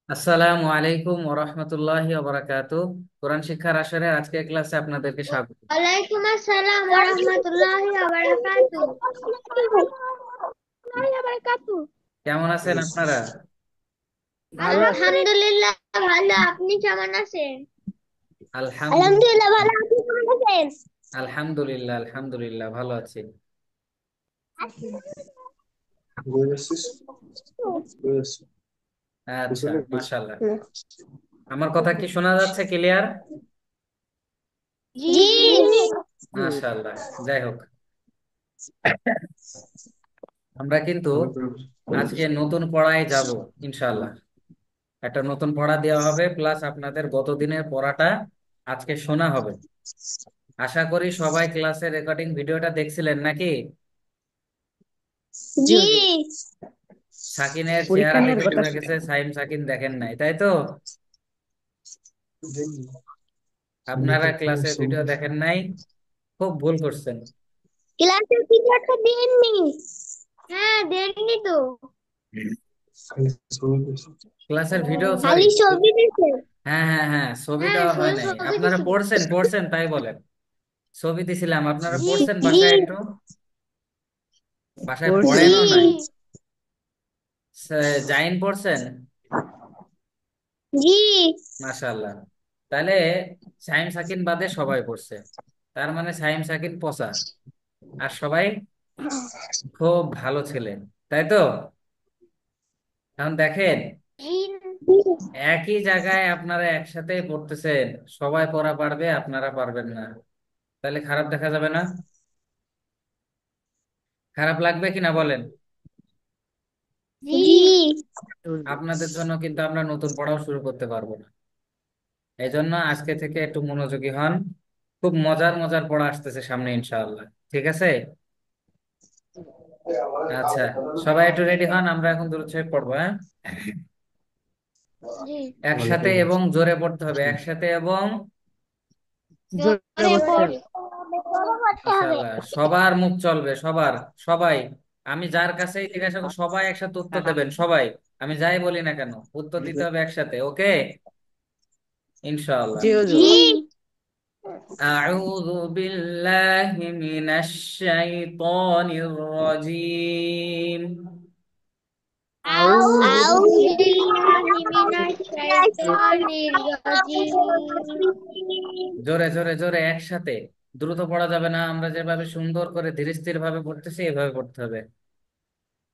আসসালামু আলাইকুম ওরহমতুল্লাহি ওবারাকাতুহ। কোরআন শিক্ষার আসরের আজকের ক্লাসে আপনাদেরকে স্বাগত। ওয়ালাইকুম আসসালাম ওয়া রাহমাতুল্লাহি ওয়া বারাকাতুহু। কেমন আছেন আপনারা? ভালো আছি। আলহামদুলিল্লাহ ভালো, আপনি কেমন আছেন? আলহামদুলিল্লাহ। আলহামদুলিল্লাহ ভালো। আপনি কেমন আছেন? আলহামদুলিল্লাহ আলহামদুলিল্লাহ ভালো আছি। আচ্ছা, মাশাআল্লাহ। আমার কথা কি শোনা যাচ্ছে ক্লিয়ার? জি জি। মাশাআল্লাহ। যাই হোক, আমরা কিন্তু আজকে নতুন পড়ায় যাব ইনশাআল্লাহ। একটা নতুন পড়া দেওয়া হবে, প্লাস আপনাদের গতদিনের পড়াটা আজকে শোনা হবে। আশা করি সবাই ক্লাসের রেকর্ডিং ভিডিওটা দেখছিলেন নাকি? জি। সাকিনের পরীক্ষা চেহারা নিয়ে দেখে বোঝা কথা। গেছে সাইম সাকিন দেখেন নাই, তাই তো? আপনারা ক্লাসের ভিডিও দেখেন নাই, খুব ভুল করছেন। ক্লাসের টিচারটা দেননি। হ্যাঁ, দেননি তো। ক্লাসের ভিডিও, সরি। খালি ছবি দিছে। হ্যাঁ হ্যাঁ হ্যাঁ, ছবি হ্যাঁ, দেওয়া হয় শুধু নাই। ছবি আপনারা দিছিল। পড়ছেন পড়ছেন তাই বলেন। ছবি দিছিলাম, আপনারা জি পড়ছেন জি। বাসায় একটু? বাসায় পড়ছি। জি পড়েনও নাই? জাইন পড়ছেন? জি। মাশাআল্লাহ। তাহলে সাইম সাকিন বাদে সবাই পড়ছে, তার মানে সাইম সাকিন পচা, আর সবাই খুব ভালো ছিলেন, তাই তো? এখন দেখেন, জি একই জায়গায় আপনারা একসাথে পড়তেছেন, সবাই পড়া পারবে, আপনারা পারবেন না, তাহলে খারাপ দেখা যাবে না? খারাপ লাগবে কিনা বলেন? জি জি। আপনাদের জন্য কিন্তু আমরা নতুন পড়াও শুরু করতে পারবো না। এই জন্য আজকে থেকে একটু মনোযোগী হন। খুব মজার মজার পড়া আসতেছে সামনে ইনশাআল্লাহ, ঠিক আছে? আচ্ছা, সবাই একটু রেডি হন, আমরা এখন দূর থেকে পড়বো, হ্যাঁ? জি একসাথে এবং জোরে পড়তে হবে, একসাথে এবং জোরে জোরে বলতে পড়। হবে। জোরে বলতে হবে। মাশাআল্লাহ, সবার মুখ চলবে, সবার, সবাই। আমি যার কাছেই জিজ্ঞাসা করব সবাই একসাথে উত্তর দেবেন, সবাই। আমি যাই বলি না কেন উত্তর দিতে হবে একসাথে, ওকে? ইনশাআল্লাহ। জি জি হুজুর। أعوذ بالله من الشيطان الرجيم. আউযু আউযু বিল্লাহি মিনাশ বিল্লাহি শাইতানির রাজিম। জোরে জোরে জোরে একসাথে, দ্রুত পড়া যাবে না, আমরা যেভাবে সুন্দর করে ধীরে স্থির ভাবে পড়তেছি এভাবে পড়তে হবে।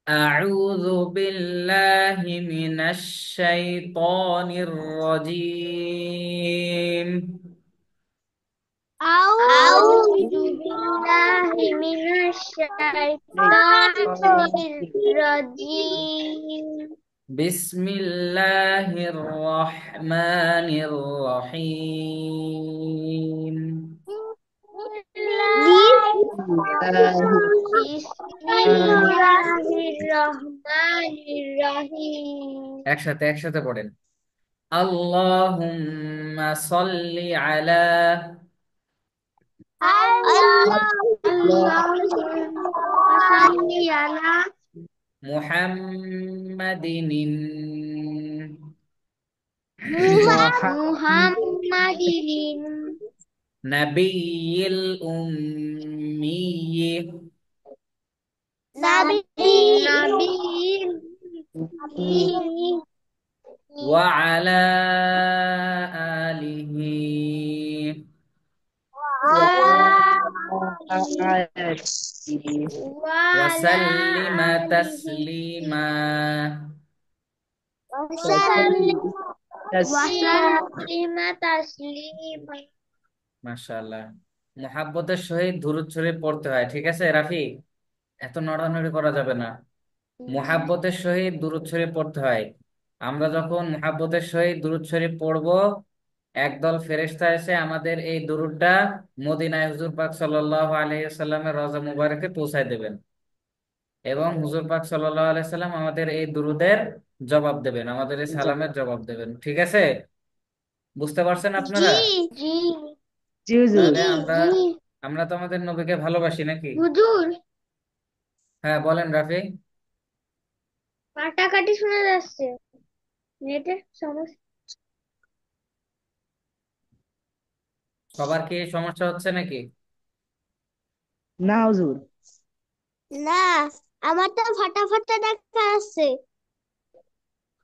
أعوذ بالله من الشيطان الرجيم. আউযু বিল্লাহি মিনাশ শাইতানির রাজিম। بسم الله الرحمن الرحيم. বিসমিল্লাহির রহমানির রহিম। একসাথে একসাথে পড়েন। আল্লাহুম্মা সাল্লি আলা আল্লাহুম্মা সাল্লি আলা মুহাম্মাদিন মুহাম্মাদিন নাবিয়্যিল উম্মিয়্যি নাবিয়্যিল উম্মি ওয়া আলা আলিহি ওয়া সাল্লিমা তাসলিমা। ওয়াসাল্লিমা তাসলিমা। মাশাআল্লাহ। মুহাব্বতের সহিত দুরূদ শরীফ পড়তে হয়, ঠিক আছে রাফি? এত নড়ানড়ি করা যাবে না। মুহাব্বতের সহিত দুরূদ শরীফ পড়তে হয়। আমরা যখন মুহাব্বতের সহিত দুরূদ শরীফ পড়বো, একদল ফেরেশতা এসে আমাদের এই দুরূদটা মদিনায় হুজুর পাক সাল্লাল্লাহু আলাইহি সাল্লামের রওজা মুবারকে পৌঁছায় দেবেন, এবং হুজুর পাক সাল্লাল্লাহু আলাইহি সাল্লাম আমাদের এই দুরূদের জবাব দেবেন, আমাদের এই সালামের জবাব দেবেন, ঠিক আছে? বুঝতে পারছেন জি আপনারা? জি জি হুজুর। তাহলে আমরা আমরা তো আমাদের নবীকে ভালোবাসি নাকি? হুজুর, হ্যাঁ বলেন রাফি। কাটাকাটি শোনা যাচ্ছে। নেটের সমস্যা। সবার কি এই সমস্যা হচ্ছে নাকি? না হুজুর। না, আমার তো ফাটা ফাটা দেখা আছে।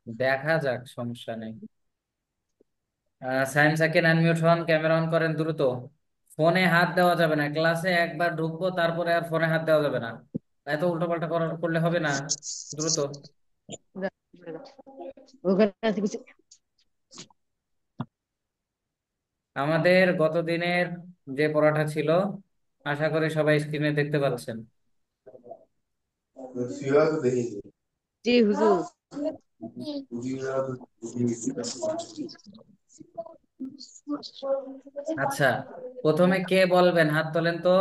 দেখা যাক, সমস্যা নেই। সাইন সাকিন আনমিউট হন, ক্যামেরা অন করেন দ্রুত। ফোনে হাত দেওয়া যাবে না, ক্লাসে একবার ঢুকবো তারপরে আর ফোনে হাত দেওয়া যাবে না। এত উল্টোপাল্টা করলে হবে না, দ্রুত। ওখানে আছে কিছু। আমাদের গত দিনের যে পড়াটা ছিল, আশা করি সবাই স্ক্রিনে দেখতে পাচ্ছেন। জি হুজুর। আচ্ছা, প্রথমে কে বলবেন? হাত তোলেন তো।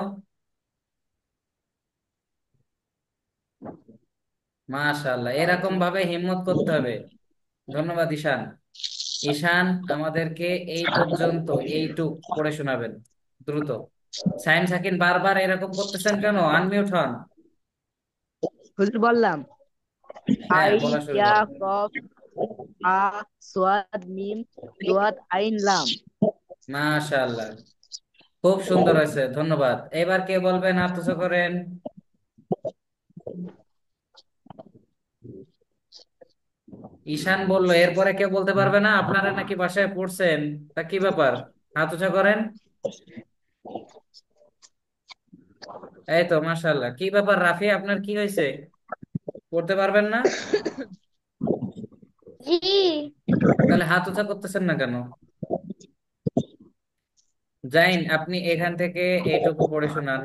মাশাআল্লাহ, এরকম ভাবে হিম্মত করতে হবে। ধন্যবাদ ঈশান। ঈশান আমাদেরকে এই পর্যন্ত এইটুক পড়ে শোনাবেন, দ্রুত। সাইন সাকিন বারবার এরকম করতেছেন কেন? আনমিউট হন। হুজুর বললাম, হ্যাঁ, আই, বলা শুরু ইয়া, করেন। কফ, হা, সোয়াদ, মিম, দোয়াত, আইন, লাম। মাশাআল্লাহ, খুব সুন্দর হয়েছে, ধন্যবাদ। এবার কে বলবেন? হাত উঁচু করেন। ঈশান বললো, এরপরে কেউ বলতে পারবে না? আপনারা নাকি বাসায় পড়ছেন, তা কি ব্যাপার? হাত উঁচু করেন। এই তো, মাশাআল্লাহ। কি ব্যাপার রাফি, আপনার কি হয়েছে? পড়তে পারবেন না? জি। তাহলে হাত উঁচা করতেছেন না কেন? জাইন, আপনি এখান থেকে এইটুকু পড়ে শোনান।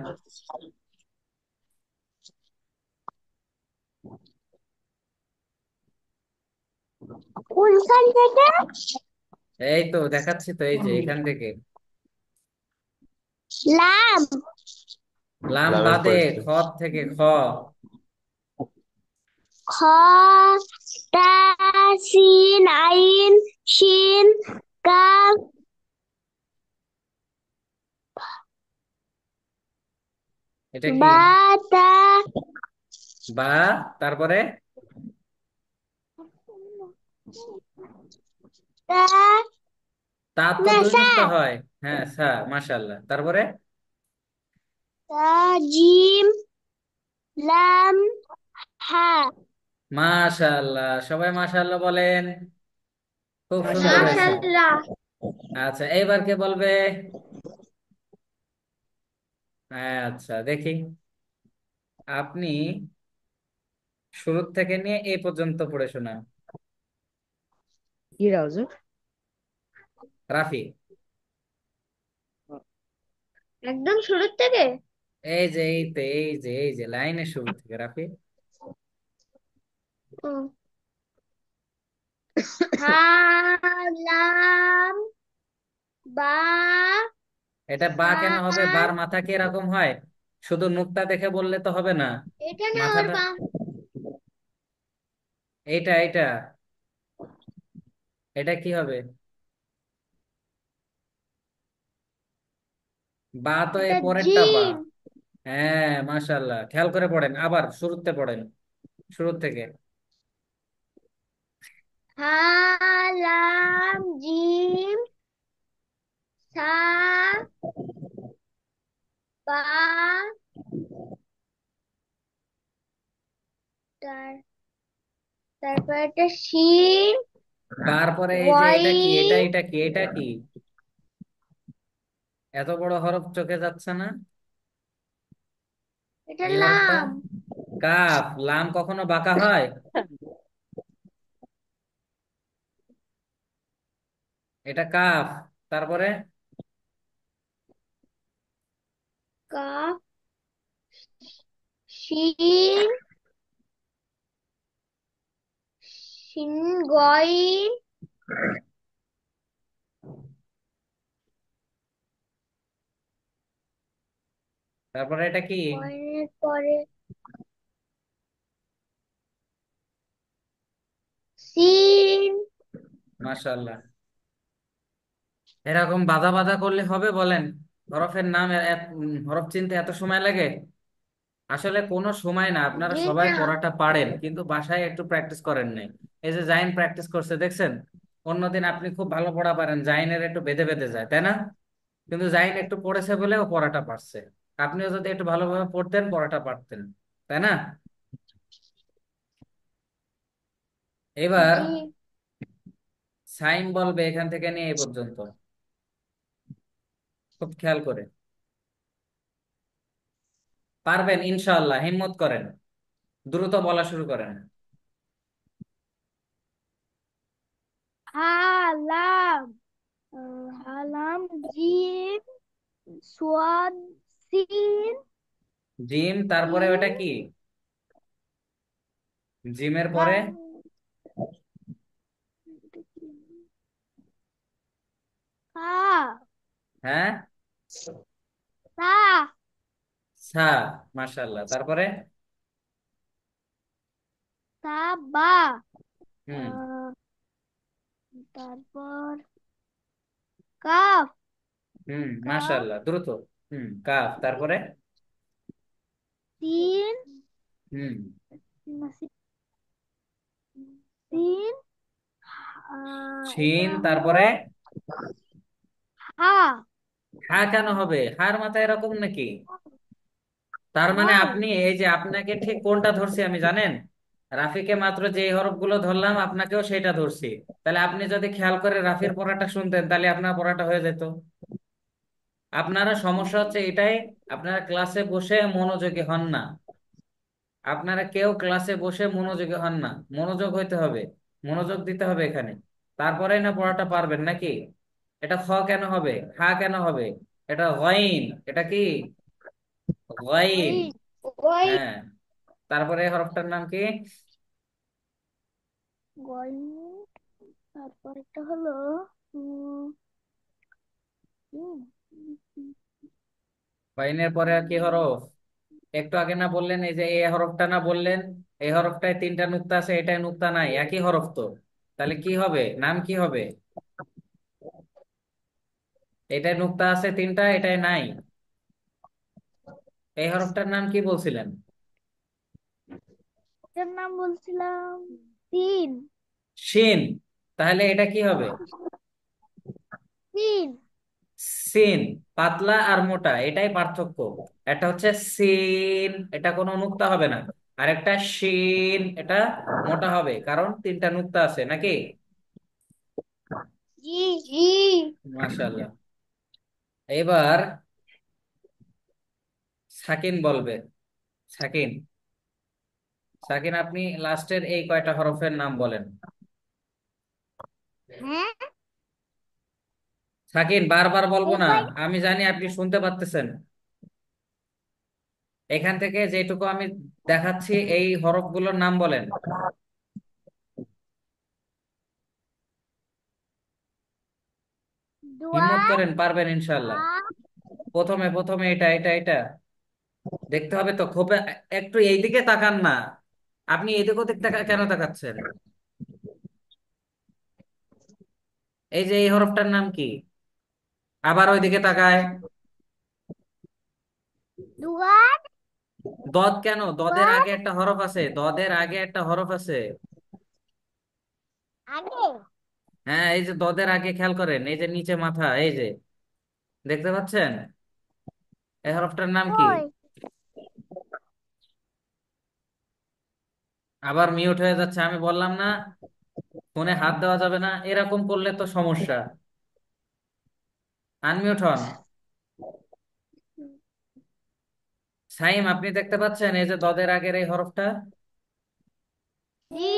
কোনখান থেকে? এই তো দেখাচ্ছি তো, এই যে এখান থেকে। লাম। লাম বাদে, খ থেকে, খ। খ, তা, সিন, আইন, শিন, কাফ, এটা কি? বা, তা, বা, তারপরে? তা, তার তো না দুই সা, নুক্তা হয়। হ্যাঁ, সা। মাশাআল্লাহ, তারপরে? তা, জিম, লাম, হা। মাশাআল্লাহ, সবাই মাশাআল্লাহ বলেন। খুব সুন্দর হয়েছে। মাশাআল্লাহ। আচ্ছা, এইবার কে বলবে? আচ্ছা, দেখি। আপনি শুরু থেকে নিয়ে এই পর্যন্ত পড়ে শোনান, কি রা হুজুর? রাফি। একদম শুরুর থেকে। এই যে, এই তো, এই যে লাইনের শুরু থেকে, রাফি। ও, হা, লাম, বা, এটা বা কেন হবে? হা। বার মাথা কি এরকম হয়? শুধু নুক্তা দেখে বললে তো হবে না। এটা না ওর মাথাটা, বা। এইটা এইটা, এটা কি হবে? বা তো এই এটা পরেরটা বা। জিম। হ্যাঁ, মাশাআল্লাহ, খেয়াল করে পড়েন, আবার শুরুতে পড়েন, শুরু থেকে। হা, লাম, জিম, সা, বা, তার তারপর একটা শিন, তারপরে এই যে এটা কি? এটা ওয়াইন। এটা কি? এটা কি? এত বড় হরফ চোখে যাচ্ছে না? এটা এই হরফটা লাম। কাফ। লাম কখনো বাঁকা হয়? এটা কাফ। তারপরে? কাফ, শিন, শিন, গইন। তারপরে এটা কি? গইনের পরে সিন। মাশাআল্লাহ। এরকম বাধা বাধা করলে হবে বলেন? হরফের নাম হরফ চিনতে এত সময় লাগে? আসলে কোনো সময় না, আপনারা জি সবাই না। পড়াটা পারেন, কিন্তু বাসায় একটু প্র্যাকটিস করেন নাই। এই যে জাইন প্র্যাকটিস করছে দেখছেন, অন্যদিন আপনি খুব ভালো পড়া পারেন, জাইনের একটু বেঁধে বেঁধে যায়, তাই না? কিন্তু জাইন একটু পড়েছে বলে ও পড়াটা পারছে। আপনিও যদি একটু ভালোভাবে পড়তেন পড়াটা পারতেন, তাই না? এবার জি। সাইন বলবে এখান থেকে নিয়ে এই পর্যন্ত, খুব খেয়াল করে পারবেন ইনশাআল্লাহ, হিম্মত করেন, দ্রুত বলা শুরু করেন। Halam, Halam, gym, সোয়াদ, scene, gym, তারপরে সিন, ওটা কি? জিমের পরে? হ্যাঁ, কা, হ্যাঁ, সা, সা। মাশাআল্লাহ, তারপরে? সাবা, হুম। আহ, তারপর কাফ, হুম, কাফ, মাশাআল্লাহ, দ্রুত। কাফ, তারপরে? সিন, হুম। সিন, শিন, এটা হলো তারপরে? হা, হা কেন হবে? হার মাথায় এরকম নাকি? তার মানে হয়, আপনি, এই যে আপনাকে ঠিক কোনটা ধরছি আমি জানেন? রাফিকে মাত্র যে হরফগুলো ধরলাম আপনাকেও সেটা ধরছি। তাহলে আপনি যদি খেয়াল করে রাফির পড়াটা শুনতেন তাহলে আপনার পড়াটা হয়ে যেত। আপনারা সমস্যা হচ্ছে এটাই, আপনারা ক্লাসে বসে মনোযোগী হন না। আপনারা কেউ ক্লাসে বসে মনোযোগী হন না। মনোযোগ হইতে হবে, মনোযোগ দিতে হবে এখানে, তারপরেই না পড়াটা পারবেন নাকি? এটা খ কেন হবে? হা কেন হবে? এটা গইন, এটা কি? গইন। ওই, ওই, হ্যাঁ, তারপরে এই হরফটার নাম কি? গল, তারপর একটা হলো উম, উম, গইনের পরে আর কি হরফ? একটু আগে না বললেন এই যে এই হরফটা না বললেন? এই হরফটায় তিনটা নুক্তা আছে, এটাই নুক্তা নাই, একই হরফ তো। তাহলে কি হবে, নাম কি হবে? এটাই নুক্তা আছে তিনটা, এটাই নাই। এই হরফটার নাম কি বলছিলেন? এটার নাম বলছিলাম তিন, শিন। তাহলে এটা কি হবে? তিন, সিন। পাতলা আর মোটা এটাই পার্থক্য। এটা হচ্ছে সিন, এটা কোনো নুক্তা হবে না। আর একটা শিন, এটা মোটা হবে, কারণ তিনটা নুক্তা আছে নাকি? জি, জি, মাশাআল্লাহ। এবার সাকিন বলবে। সাকিন, সাকিন আপনি লাস্টের এই কয়টা হরফের নাম বলেন। হ্যাঁ, সাকিন, বারবার বলবো এই না, কয়, আমি জানি আপনি শুনতে পাচ্তেছেন। এখান থেকে যেটুকু আমি দেখাচ্ছি এই হরফগুলোর নাম বলেন। হিম্মত দোয়াত, করেন, পারবেন ইনশাল্লাহ। হা, প্রথমে প্রথমে এটা এটা এটা দেখতে হবে তো, খুব একটু এইদিকে তাকান না। আপনি এদিক ওদিক কেন তাকাচ্ছেন? এই যে এই হরফটার নাম কি? আবার ওইদিকে তাকায়। দোয়াত, দদ কেন? দদের দোয়াত, আগে একটা হরফ আছে, দদের আগে একটা হরফ আছে। আগে, হ্যাঁ, এই যে দদের আগে খেয়াল করেন, এই যে নিচে মাথা, এই যে দেখতে পাচ্ছেন, এই হরফটার নাম কি? কই, আবার মিউট হয়ে যাচ্ছে, আমি বললাম না ফোনে হাত দেওয়া যাবে না, এরকম করলে তো সমস্যা। আনমিউট হন। সাইম, আপনি দেখতে পাচ্ছেন এই যে দদের আগের এই হরফটা? জি,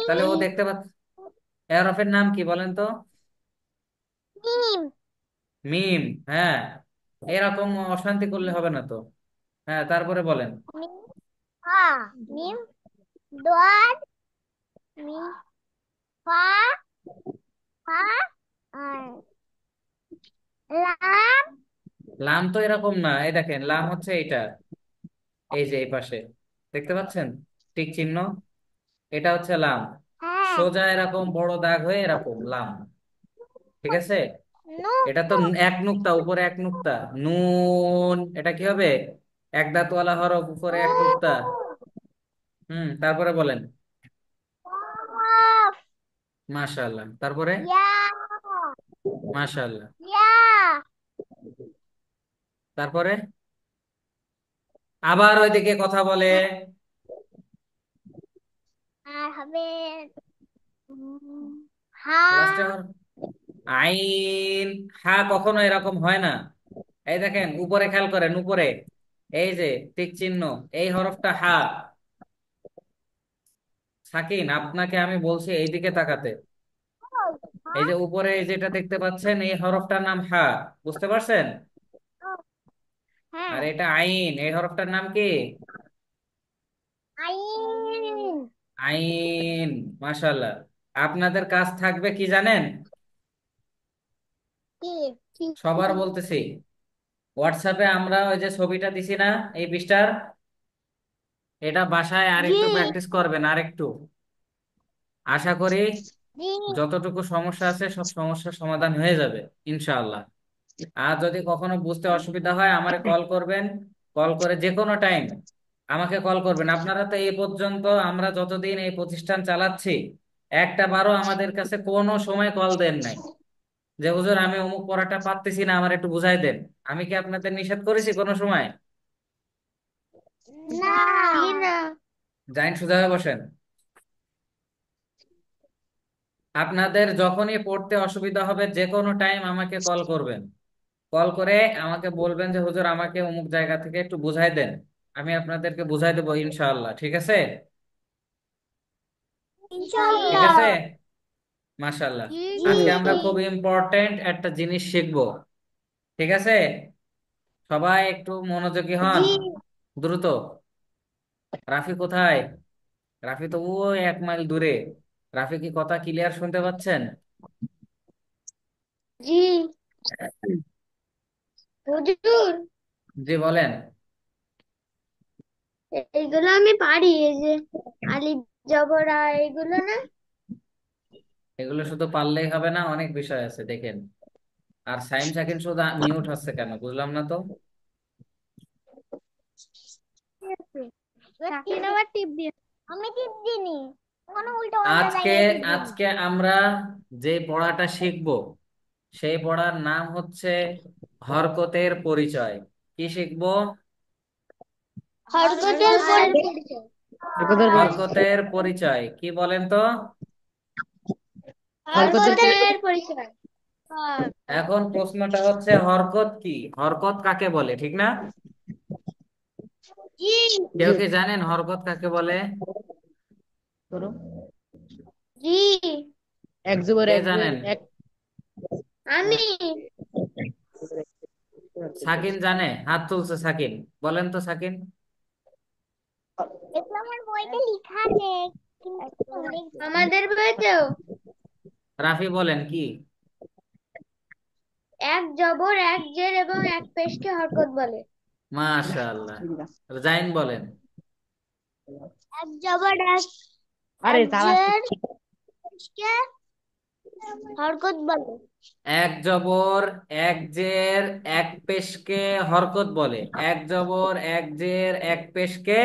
তাহলে ও মিম, দেখতে পাচ্ছে। এই হরফের নাম কি বলেন তো? মিম, মিম। হ্যাঁ, এরকম অশান্তি করলে হবে না তো। হ্যাঁ, তারপরে বলেন। মিম, হা, মিম, দোয়াত, মিম, ফা, ফা, আর লাম, লাম তো এরকম না, এই দেখেন লাম হচ্ছে এইটা, এই যে এই পাশে দেখতে পাচ্ছেন টিক চিহ্ন, এটা হচ্ছে লাম। হ্যাঁ, সোজা এরকম বড় দাগ হয়ে এরকম লাম, ঠিক আছে? নু, এটা তো এক নুক্তা, উপরে এক নুক্তা। নুন, এটা কি হবে? এক দাঁতওয়ালা হরফ, উপরে এক নুক্তা। তারপরে বলেন। মাশাআল্লাহ, তারপরে? ইয়া মাশাআল্লাহ, ইয়া তারপরে? আবার ওইদিকে কথা বলে। আর হবে উম, হা লাস্টে আইন। হা কখনো এরকম হয় না। এই দেখেন উপরে, খেয়াল করেন উপরে, এই যে টিক চিহ্ন, এই হরফটা হা। সাকিন, আপনাকে আমি বলছি এইদিকে তাকাতে। এই যে উপরে যেটা দেখতে পাচ্ছেন, এই হরফটার নাম হা। বুঝতে পারছেন? হ্যাঁ আর এটা আইন, এই হরফটার নাম কি? আইন আইন। মাশাআল্লাহ। আপনাদের কাজ থাকবে কি জানেন? কি কি সবার বলতেছি, হোয়াটসঅ্যাপে আমরা ওই যে ছবিটা দিছি না, এই পৃষ্ঠার, এটা বাসায় জি আরেকটু প্র্যাকটিস করবেন, আরেকটু। আশা করি জি যতটুকু সমস্যা আছে সব সমস্যার সমাধান হয়ে যাবে ইনশাআল্লাহ। আর যদি কখনো বুঝতে অসুবিধা হয় আমারে কল করবেন। কল করে যে কোনো টাইম আমাকে কল করবেন। আপনারা তো এই পর্যন্ত, আমরা যতদিন এই প্রতিষ্ঠান চালাচ্ছি, একটা বারও আমাদের কাছে কোনো সময় কল দেন নাই যে হুজুর আমি অমুক পড়াটা পারতেছি না, আমার একটু বুঝাই দেন। আমি কি আপনাদের নিষেধ করেছি কোনো সময়? না জি না জাইন, সোজা হয়ে বসেন। আপনাদের যখনই পড়তে অসুবিধা হবে যে কোনো টাইম আমাকে কল করবেন। কল করে আমাকে বলবেন যে হুজুর আমাকে অমুক জায়গা থেকে একটু বুঝাই দেন। আমি আপনাদেরকে বুঝাই দেবো ইনশাআল্লাহ, ঠিক আছে? ঠিক ইনশাআল্লাহ আছে, মাশাআল্লাহ। জি আজকে আমরা জি খুব ইম্পর্টেন্ট একটা জিনিস শিখবো, ঠিক আছে? সবাই একটু মনোযোগী হন, জি দ্রুত। রাফি কোথায়? রাফি তো ওই 1 মাইল দূরে। রাফি কি কথা ক্লিয়ার শুনতে পাচ্ছেন? জি হুজুর জি বলেন। এইগুলো আমি পারি এই যে আলিফ জবর এগুলো না এগুলো শুধু পারলেই হবে না, অনেক বিষয় আছে দেখেন। আর সাইম সাকিন শুধু মিউট হচ্ছে কেন, বুঝলাম না তো। তিন আবার টিপ দিয়ে আমি টিপ দিইনি কোনো উল্টো পাল্টা আজকে জায়গায় টিপ দিইনি আজকে আমরা যে পড়াটা শিখব, সেই পড়ার নাম হচ্ছে হরকতের পরিচয়। কি শিখবো? হরকতের পরিচয় হরকতের হরকতের পরিচয় কি বলেন তো? হরকতের হরকতের পরিচয় হ্যাঁ। এখন প্রশ্নটা হচ্ছে হরকত কি, হরকত কাকে বলে, ঠিক না? জি কেউ জি কি জানেন হরকত কাকে বলে? করো। জি এক জবর কে এক জের জানেন? এক। আমি সাকিন জানে, হাত তুলছে সাকিন। বলেন তো সাকিন। এগুলো আমার বইতে লেখা আছে কিন্তু আমাদের বইতেও রাফি বলেন কি? এক জবর এক জের এবং এক পেশকে হরকত বলে মাশাআল্লাহ। জাইন বলেন। এক জবর এক আরে এক তালা জের পেশকে হরকত বলে এক জবর এক জের এক পেশকে হরকত বলে। এক জবর এক জের এক পেশকে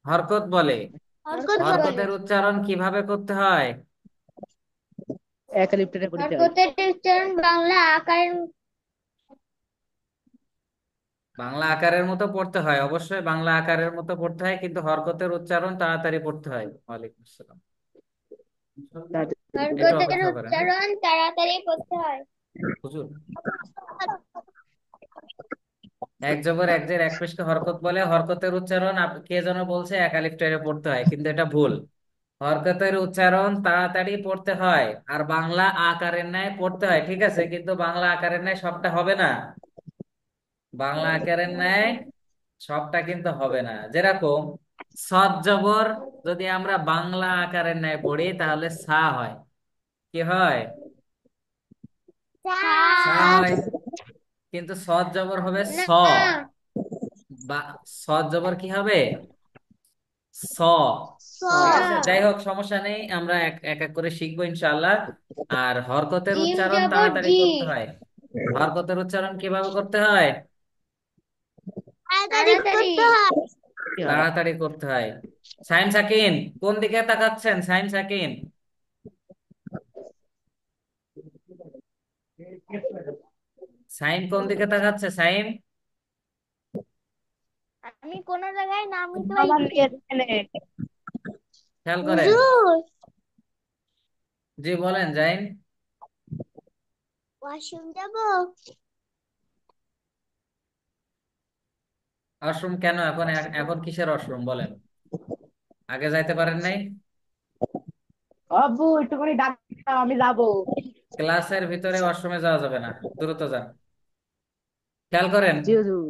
হরকত বলে। হরকত বলে হরকতের উচ্চারণ কিভাবে করতে হয়? এক লিপ্টের পরিচয়। হরকতের উচ্চারণ বাংলা আকারের বাংলা আকারের মতো পড়তে হয়, অবশ্যই বাংলা আকারের মতো পড়তে হয়, কিন্তু হরকতের উচ্চারণ তাড়াতাড়ি পড়তে হয়। ওয়ালাইকুম আসসালাম। একটু হরকতের অপেক্ষা করেন, হ্যাঁ। উচ্চারণ তাড়াতাড়ি করতে হয় হুজুর, এক জবর এক জের এক পেশকে হরকত বলে। হরকতের উচ্চারণ কে যেন বলছে এক আলিফ টেনে পড়তে হয়, কিন্তু এটা ভুল। হরকতের উচ্চারণ তাড়াতাড়ি পড়তে হয় আর বাংলা আকারের ন্যায় পড়তে হয়, ঠিক আছে, কিন্তু বাংলা আকারের ন্যায় সবটা হবে না। বাংলা আকারের ন্যায় সবটা কিন্তু হবে না। যেরকম সৎ জবর যদি আমরা বাংলা আকারের ন্যায় পড়ি তাহলে সা হয়। কি হয়? সা হয়। কিন্তু সৎ জবর হবে স। না বা সৎ জবর কি হবে? স। স ঠিক আছে, যাই হোক সমস্যা নেই, আমরা এক এক এক করে শিখবো ইনশাআল্লাহ। আর হরকতের জিম উচ্চারণ জবর তাড়াতাড়ি জি করতে হয়। হরকতের উচ্চারণ কিভাবে করতে হয়? তাড়াতাড়ি করতে হয় কি হয়? তাড়াতাড়ি করতে হয়। সাইন সাকিন, কোন দিকে তাকাচ্ছেন সাইন সাকিন? সাইন কোন দিকে তাকাচ্ছে সাইন? আমি কোন জায়গায় নাম নিতে আমার পাইছি? এখানে খেয়াল করেন। হুজুর, জি বলেন জাইন। ওয়াশরুম যাব। ওয়াশরুম কেন এখন? এখন কিসের ওয়াশরুম বলেন? আগে যাইতে পারেন নাই? আব্বু একটুখানি ডাক দাও, আমি যাবো। ক্লাসের ভিতরে ওয়াশরুমে যাওয়া যাবে না, দ্রুত যান। খেয়াল করেন। জি হুজুর।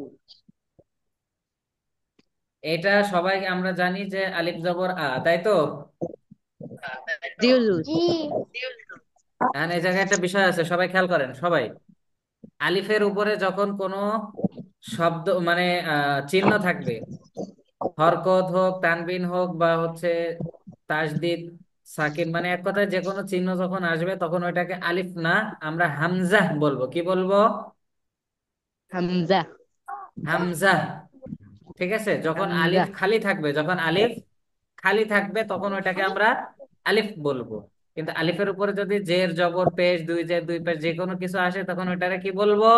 এটা সবাই আমরা জানি যে আলিফ জবর আ, তাই তো? জি হুজুর। জি। এখন এই জায়গায় একটা বিষয় আছে, সবাই খেয়াল করেন সবাই। আলিফের উপরে যখন কোনো শব্দ মানে চিহ্ন থাকবে, হরকত হোক, তানবিন হোক, বা হচ্ছে তাসদিদ, সাকিন, মানে এক কথায় যে কোনো চিহ্ন যখন আসবে তখন ওইটাকে আলিফ না, আমরা হামজাহ বলবো। কি বলবো? হামজা। হামজাহ। ঠিক আছে, যখন হামজা। আলিফ খালি থাকবে, যখন আলিফ খালি থাকবে তখন ওইটাকে আমরা আলিফ বলবো। কিন্তু আলিফের উপরে যদি জের জবর পেশ, দুই জের দুই পেশ যে কোনো কিছু আসে তখন ওইটাকে কি বলবো?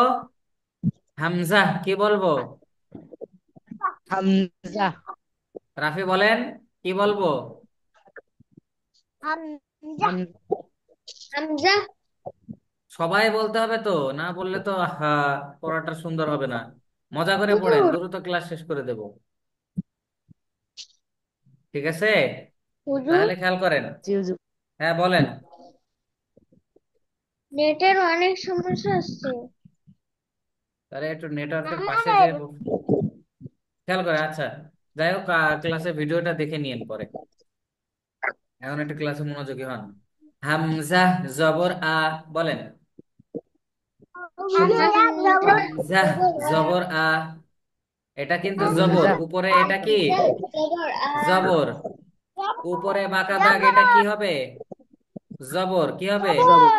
হামজাহ। কি বলবো? হামজা। রাফি বলেন, কি বলবো? হামজা। হাম হামজা। সবাই বলতে হবে তো, না বললে তো পড়াটা সুন্দর হবে না। মজা করে পড়েন, হুজুর, দ্রুত ক্লাস শেষ করে দেব। ঠিক আছে, হুজুর, তাহলে খেয়াল করেন। জি হুজুর। হ্যাঁ বলেন। নেটের অনেক সমস্যা হচ্ছে। তাহলে একটু নেটওয়ার্কের পাশে যে আমার খেয়াল করে। আচ্ছা, যাই হোক, ক্লাসে ভিডিওটা দেখে নিয়েন পরে। এখন একটু ক্লাসে মনোযোগী হন। হামজা জবর আ, বলেন। হামজা জবর হামজা জবর আ, এটা কিন্তু জবর হামজা। উপরে, এটা কি? হামজা জবর জবর উপরে বাঁকা দাগ, এটা কি জবর হবে? জবর। কি হবে? জবর।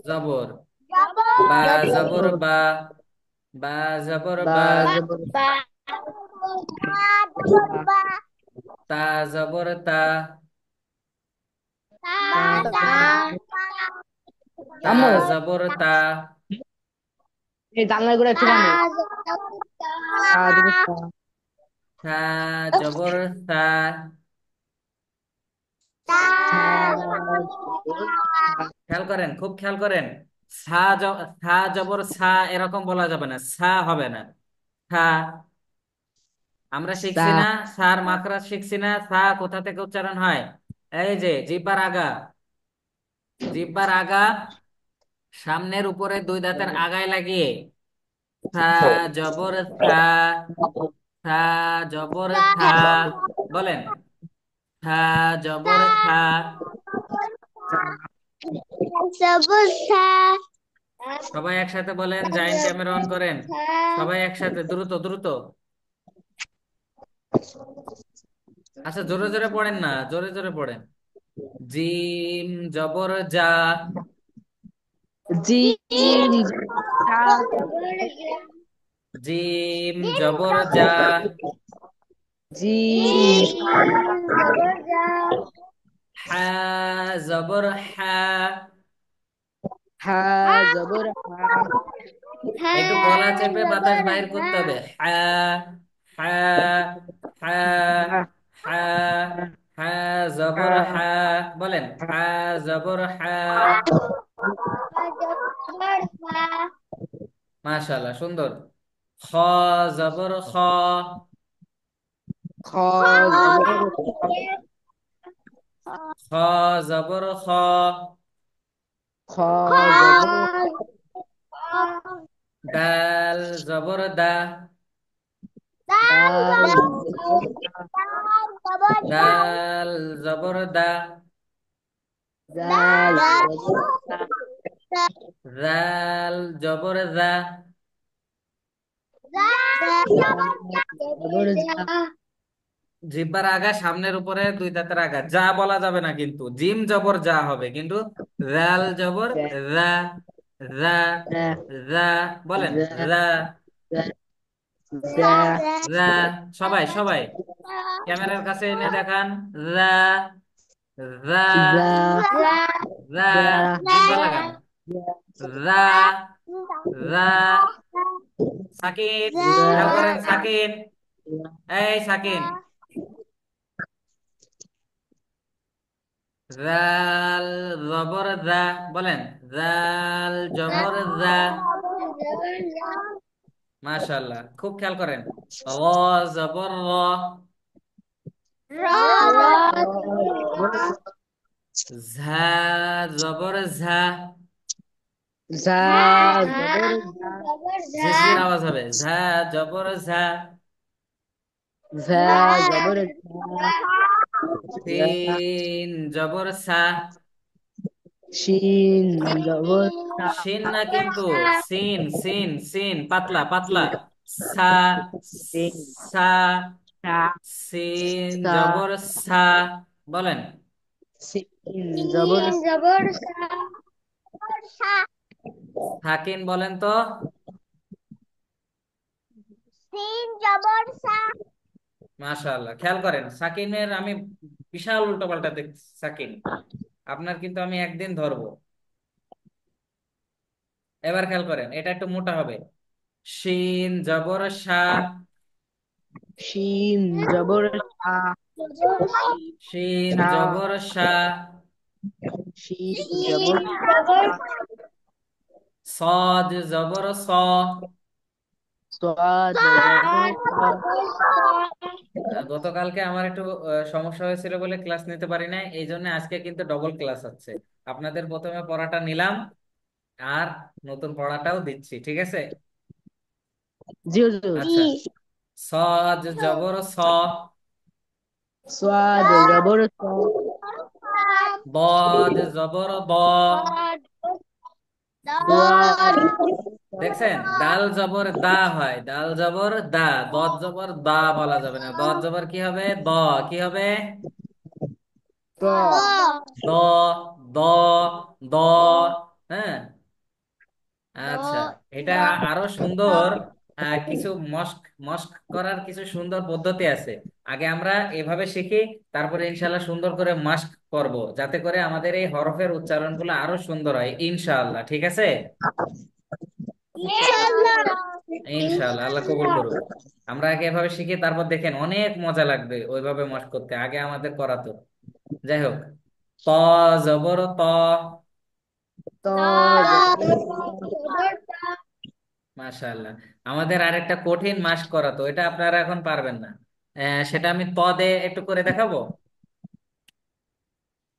জবর জবর। বা জবর জবর জবর। বা, বা জবর বা বা, জবর বা জবর বা। বা তা জবর তা, তা তা তা তা আম্মু, জবর তা, এই জানলাগুলো তা একটুখানি। জবর তা জবর তা। থা জবর থা, তা থা জবর জবর তা থা। খেয়াল করেন, খুব খেয়াল করেন। থা জবর সা এরকম বলা যাবে না, সা হবে না। থা, আমরা সা। শিখছি না, সার মাখরাজ শিখছি না, সা কোথা থেকে উচ্চারণ হয়? এই যে জিহ্বার আগা, জিহ্বার আগা, সামনের উপরে দুই দাঁতের আগায় লাগিয়ে থা জবর থা, থা জবর থা, বলেন। থা জবর থা। জবর তা সবাই একসাথে বলেন, জাইন ক্যামেরা অন করেন। সবাই একসাথে দ্রুত দ্রুত। আচ্ছা, জোরে জোরে পড়েন না, জোরে জোরে পড়েন। জিম জবর জা, জিম। জা। জবর জিম জিম জবর জবর জা, জিম। জবর জা হা জবর হা। হা হা জবর হা। একটু গলা হ্যাঁ চেপে বাতাস জবর বাহির করতে হ্যাঁ হবে। হা, হা, হা, হা। হা, হা জবর হা, বলেন। হা জবর হা। জবর হ্যাঁ মাশাআল্লাহ, সুন্দর। খ জবর খ, খ জবর খ। খ জবর খ, খ জবর দাল জবর দা, দাল জবর দা। দাল জবর দা, দাল জবর দা। জাল জবর জা। দাল জবর জা। জিহ্বার আগা সামনের উপরে দুই দাঁতের আগা, যা বলা যাবে না কিন্তু, জিম জবর যা হবে কিন্তু। জাল জবর জা। রা, রা, জা। রা, বলেন। জা। রা, জা। জা। রা। সবাই সবাই ক্যামেরার কাছে এনে দেখান। রা, রা, জা। রা, জা। জিহ্বা লাগান। রা, রা। সাকিন, খেয়াল রা, করেন সাকিন। এই সাকিন। জাল জবর জা, বলেন। জাল জবর জা। মাশাআল্লাহ, খুব খেয়াল করেন। র জবর র। ঝা জবর ঝা। জা, জবর জা, ঝিঝির আওয়াজ হবে, ঝা জবর ঝা। জা, জবর জা, রা, সিন জবর সা। শিন, জবর সা, শিন না কিন্তু, সিন সিন সিন, পাতলা পাতলা। সা। শিন, সা। সা, সিন সা, জবর সা, বলেন। শিন, জবর সাকিন বলেন তো। মাশাআল্লাহ, খেয়াল করেন সাকিনের আমি বিশাল উল্টোপাল্টা দেখছি সাকিন। আপনার কিন্তু আমি একদিন ধরবো। এবার খেয়াল করেন, এটা একটু মোটা হবে। শিন জবর সা। শিন, জবর সা, শিন সা, জবর সা। শিন, জবর সদ জবর স। সাদ, জবর সা, গতকালকে আমার একটু সমস্যা হয়েছিল বলে ক্লাস নিতে পারি নাই, এই জন্য আজকে কিন্তু ডবল ক্লাস হচ্ছে। আপনাদের প্রথমে পড়াটা নিলাম, আর নতুন পড়াটাও দিচ্ছি, ঠিক আছে? জি হুজুর। আচ্ছা। সদ জবর স। সাদ, জবর সা, বদ জবর ব। দোয়াদ, দেখছেন, দাল জবর দা হয়, দাল জবর দা। দদ জবর দা বলা যাবে না, দদ জবর কি হবে, দ। কি হবে? ত, দ। দ। দ। হ্যাঁ। আচ্ছা। এটা আরো সুন্দর। কিছু মস্ক মস্ক করার কিছু সুন্দর পদ্ধতি আছে। আগে আমরা এভাবে শিখি, তারপরে ইনশাল্লাহ সুন্দর করে মাস্ক করব, যাতে করে আমাদের এই হরফের উচ্চারণগুলো আরো সুন্দর হয় ইনশাআল্লাহ, ঠিক আছে? ইনশাআল্লাহ, আল্লাহ কবুল করুক। আমরা আগে এভাবে শিখি, তারপর দেখেন অনেক মজা লাগবে ওইভাবে মস্ক করতে, আগে আমাদের করাতো। যাই হোক। ত জবর ত। ত, জবর মাশাআল্লাহ। আমাদের আরেকটা কঠিন মাস্ক করাতো, এটা আপনারা এখন পারবেন না। সেটা আমি ত দিয়ে একটু করে দেখাবো।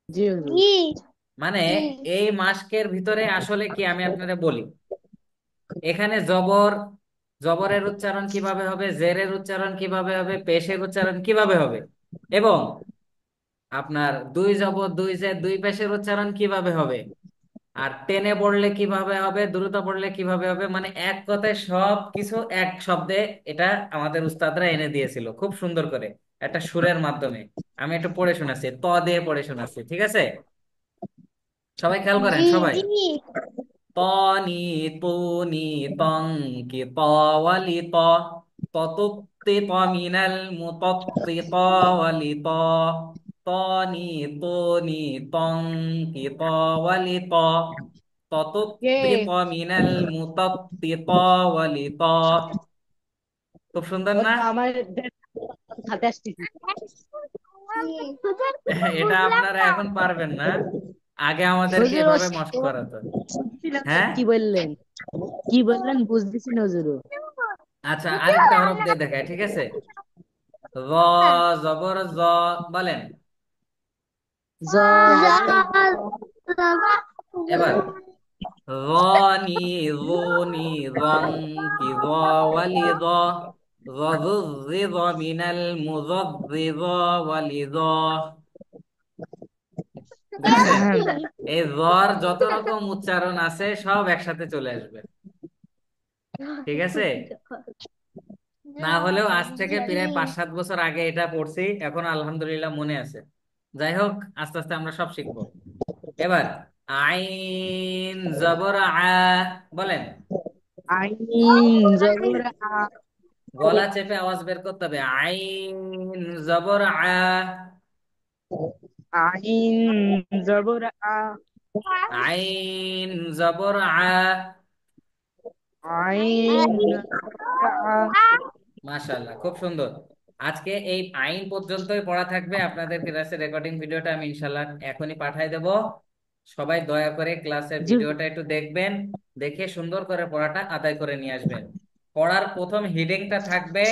জি হুজুর। মানে এই মাস্কের ভিতরে আসলে কি আমি আপনাদের বলি। এখানে জবর, জবরের উচ্চারণ কিভাবে হবে, জেরের উচ্চারণ কিভাবে হবে, পেশের উচ্চারণ কিভাবে হবে, এবং আপনার দুই জবর দুই জের দুই পেশের উচ্চারণ কিভাবে হবে, আর টেনে পড়লে কিভাবে হবে, দ্রুত পড়লে কিভাবে হবে, মানে এক কথায় সব কিছু এক শব্দে এটা আমাদের উস্তাদরা এনে দিয়েছিল খুব সুন্দর করে, একটা সুরের মাধ্যমে। আমি একটু পড়ে শোনাচ্ছি, ত দিয়ে পড়ে শোনাচ্ছি, ঠিক আছে? সবাই খেয়াল করেন, সবাই। তনি তুনি তং কি তওয়ালি ত। ততুক্তি তমিনাল মুতক্তি তওয়ালি ত। তনি তুনি তং কি তওয়ালি ত। কে? ততুক্তি তমিনাল মুতক্তি তওয়ালি ত। খুব সুন্দর ও না? তো আমার হাতে আসতেছি। এটা আপনারা এখন পারবেন না, আগে আমাদেরকে হুজুর এভাবে মস্ক ও করাতো। বুঝছিলাম না হ্যাঁ। কি বললেন, কি বললেন বুঝতেছি না হুজুর। আচ্ছা, আরেকটা হরফ দিয়ে দেখায়, ঠিক আছে? র জবর জ, বলেন। জ, জবর জ, এবার রনি রুনি রং কি ওয়ালি র। রযুযযিয মিনাল মুযযযিয ওয়ালি র। দেখছেন, এই রর যত রকম উচ্চারণ আছে সব একসাথে চলে আসবে, ঠিক আছে? না হলেও আজ থেকে প্রায় 5-7 বছর আগে এটা পড়ছি, এখন আলহামদুলিল্লাহ মনে আছে। যাই হোক, আস্তে আস্তে আমরা সব শিখবো। এবার আইন জবর আ, বলেন। আইন, জবর আ, গলা চেপে আওয়াজ বের করতে হবে, আইন জবর আ। আইন, জবর আ, আইন জবর আ। আইন মাশাআল্লাহ, খুব সুন্দর। আজকে এই আইন পর্যন্তই পড়া থাকবে। আপনাদের ক্লাসের রেকর্ডিং ভিডিওটা আমি ইনশাল্লাহ এখনই পাঠাই দেব। সবাই দয়া করে ক্লাসের জি হুজুর। ভিডিওটা একটু দেখবেন, দেখে সুন্দর করে পড়াটা আদায় করে নিয়ে আসবেন। পড়ার প্রথম হিডিংটা থাকবে,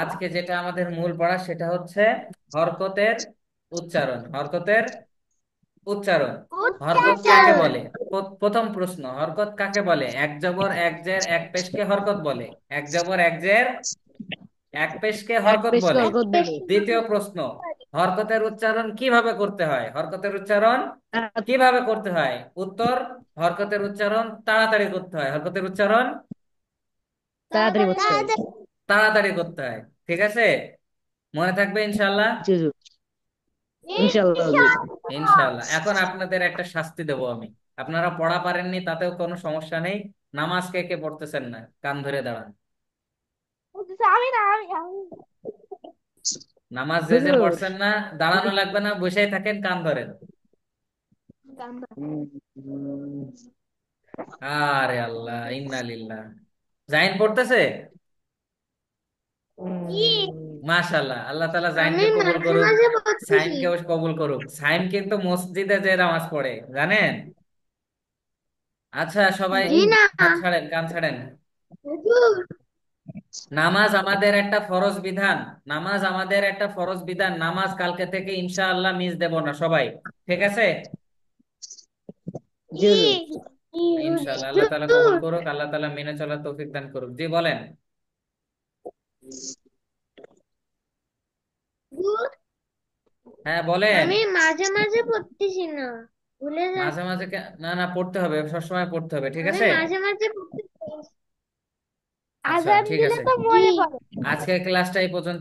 আজকে যেটা আমাদের মূল পড়া সেটা হচ্ছে হরকতের উচ্চারণ। হরকতের উচ্চারণ। হরকত কাকে উচ্চারণ। বলে? প্রথম প্রশ্ন, হরকত কাকে বলে? এক জবর এক জের এক পেশকে হরকত বলে। এক জবর এক জের এক পেশকে এক হরকত পেশকে বলে। হরকত বলে। দ্বিতীয় প্রশ্ন, হরকতের উচ্চারণ কিভাবে করতে হয়? হরকতের উচ্চারণ আহ, কিভাবে করতে হয়? উত্তর, হরকতের উচ্চারণ তাড়াতাড়ি করতে হয়। হরকতের উচ্চারণ তাড়াতাড়ি করতে হয়। তাড়াতাড়ি। তাড়াতাড়ি করতে হয়। ঠিক আছে, মনে থাকবে ইনশাল্লাহ। জি হুজুর। ইনশাআল্লাহ হুজুর। ইনশাল্লাহ। এখন আপনাদের একটা শাস্তি দেব আমি। আপনারা পড়া পারেননি তাতেও কোনো সমস্যা নেই। নামাজ কে কে পড়তেছেন না, কান ধরে দাঁড়ান। আমি না আমি নামাজ যে যে হুজুর। পড়ছেন না, দাঁড়ানো লাগবে না, বসেই থাকেন, কান ধরেন। উম, উম, আরে আল্লাহ, ইন্না লিল্লাহ। জাইন পড়তেছে? জি, মাশাআল্লাহ, আল্লাহ তাআলা আমি জাইনকে কবুল মাঝে করুক, মাঝে পড়তেছি। সাইমকেও কবুল করুক। সাইম কিন্তু মসজিদে যে নামাজ পড়ে, জানেন? আচ্ছা সবাই জি না হাত ছাড়েন, কান ছাড়েন। হুজুর। নামাজ আমাদের একটা ফরজ বিধান। নামাজ আমাদের একটা ফরজ বিধান। নামাজ কালকে থেকে ইনশাআল্লাহ মিস দেব না সবাই। ঠিক আছে? জি জি হুজুর। জি ইনশাআল্লাহ, আল্লাহ তাআলা কবুল হুজুর। করুক, আল্লাহ তাআলা মেনে চলার তৌফিক দান করুক। জি বলেন। হুজুর, হ্যাঁ বলেন। আমি মাঝে মাঝে পড়তেছি না, ভুলে মাঝে যাচ্ছি। মাঝে না না, পড়তে হবে, সবসময় পড়তে হবে, ঠিক আমি আছে? মাঝে মাঝে পড়তেছি। আচ্ছা আজান ঠিক দিলে আছে, তো মনে পড়ে। আজকের ক্লাসটা এই পর্যন্ত।